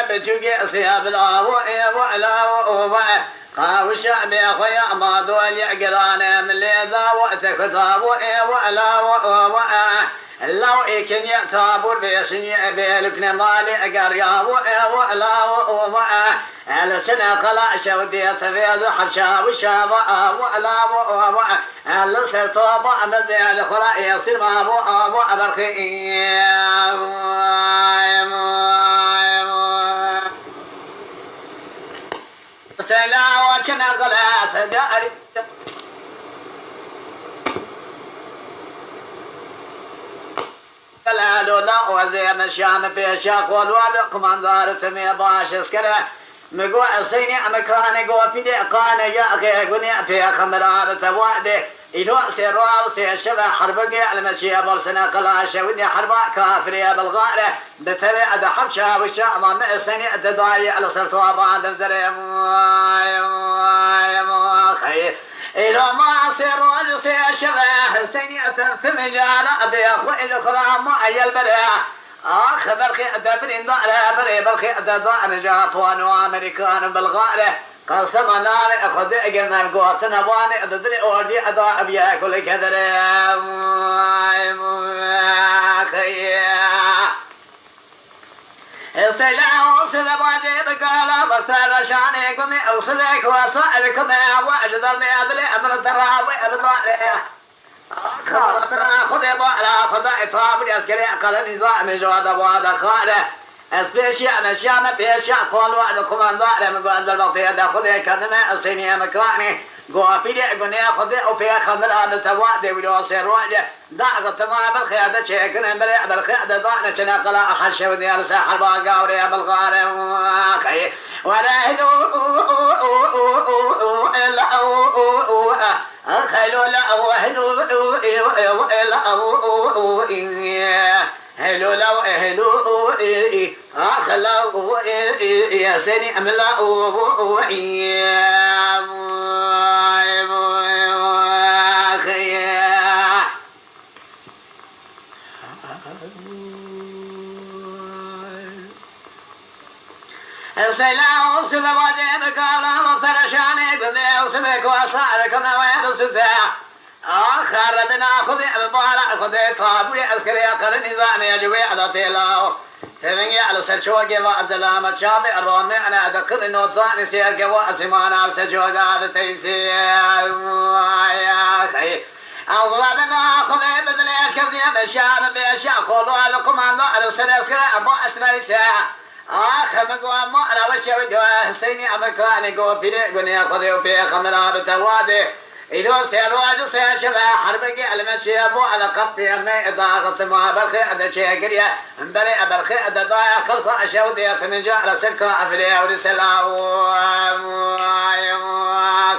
بتجي صياب لا قاو الشعب يا خويا ما دول يقران من اللي ذا وقت كتاب لو يكن يعتبر بيسني بيلكن مالي قريا على سنة قلع شودي تفيد حشا وشابا على سرطوبة مدي الخراء يصير ما أبو أبرخي سلا وشنا قلع سداري لولا وزين الشام في شاق والوالد كماندار تمي باش اسكره مقوى الصيني مكان قوى في دقان يا أخي قني في خمرار توادي إلو سيروال سيشبه حربقي المشي برسنا قلاشة ودي حربا كافرية بالغارة بتبع ده حبشا وشا ما الصيني تضايع على سرطوة بعد الزريم خير إلو ما سيروال سيشبه الصيني تمجال أبي أخوي الأخرى ما يلبرع برخي أدبرين ضعنا بري برخي أدبرين جابون وأمريكان بالغالة قسم ناري أخذ إجمال قوتنا واني أدري أودي أدا أبيا كل كدر استيلاء وصل واجب قال بطل شاني قني أوصلك وصائلكم وأجدرني أدري أمر الدراوي أبضاري خذ على خذ إطاب عسكري أقل نظام جواد واد خاله أسبيشيا نشامة بيشيا قال وعد كماندار من قال الوقت خذ كذا الصينية مكاني قوافي قني خذ وفي خمر على تواد ولوسير واجه دعك تمام بالخيادة شيء كنا بلع بالخيادة ضعنا شنا قلا أحش ودي على ساحر باقاوري بالغار خي ولا خلو لا وهلو هلو لو هلو خلو يا سني أملا سيلا وصل واجب قال مفترشاني بذي وسمك وصعدك نوين السساع آخر بنا خذي ببالا خذي طابولي عسكري أقل نظام يجوي على تيلاو تبني على سرشوقي وعبد الله متشابي الرومي أنا أذكر إنه الثاني سيرك وأسمانا سرشوقي هذا تيسير يا أخي أضربنا خذي بدليش كذي بشام بيشا خلوا لكم عن ظهر سرسكري أبو أشري ساعة مقوى ما على وجه سيني أمكاني قو في قني خذي وفي خمرة بتوادي إلو سيرواج سيشبه حربك المشي أبو على قبطي أمي إضاغط ما برخي أدى شيء قرية مبري أبرخي أدى ضايع خلصة شودية من جعل سلكة أفلية ورسالة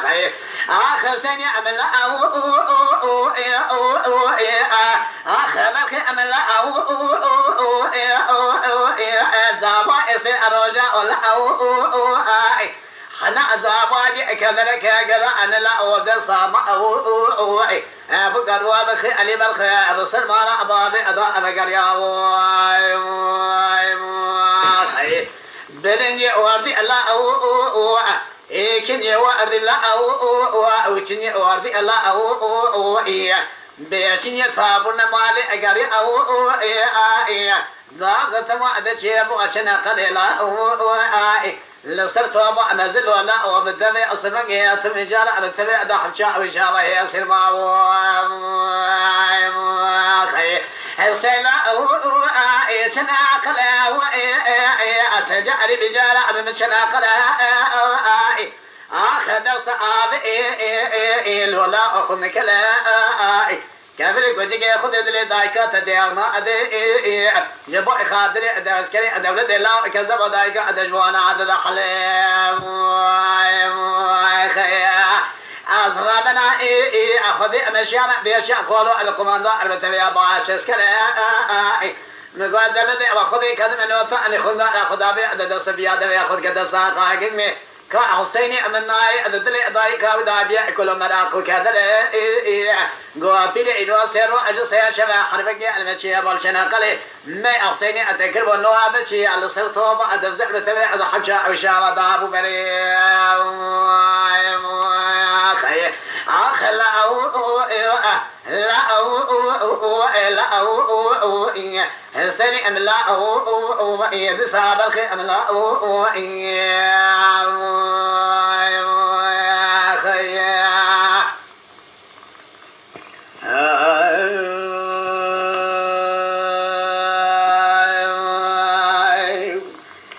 خير آخر سنة أملا آخر برخي أملا زابا إسي الرجاء الأوائي حنا زابا كذلك قال أنا لا أود صام أوائي فقر وبخي علي بالخير رسل ما أبابي أضاء بقريا بلنجي وردي الله كني وردي الله وكني وردي الله بيشني ثابون مالي أقري ضاغط ما أدشي أبو أشنا قليلا لصرت أبو نزل ولا وبدمي أصفق هي تمجال على تبع ضحب شاء وإن شاء الله يصير ما خير السيلا شنا قلا أسجعلي بجال بمشنا قلا آخر صعب ولا أخذ كلا كافر وجهي خذ ذلي دايكا تديانا أدي جبوا خاطري أدي عسكري أدي ولد الله كذب دايكا أدي جوانا عدد حليم خيا أصرابنا أخذي مشيانا بيشيا قولوا الكوماندو أربعة بعشر كلا نقول دمدي وخذي كذا من وطن خذنا خذا بيد الصبيا ده يأخذ كذا ساقا كمي كحسيني من ناي الدليل ضاي كودا بيا كل مرة كذا قوا بيدي إدوا سيرو أجلس شبه حرفك المشي بالشنا قلي ما أحسيني أتذكر بنوها بشي على الصرطوب أدفزع بتبع هذا حبشة وشاو ضابو بري خي أخ لا استني أم لا يدساب الخي أم لا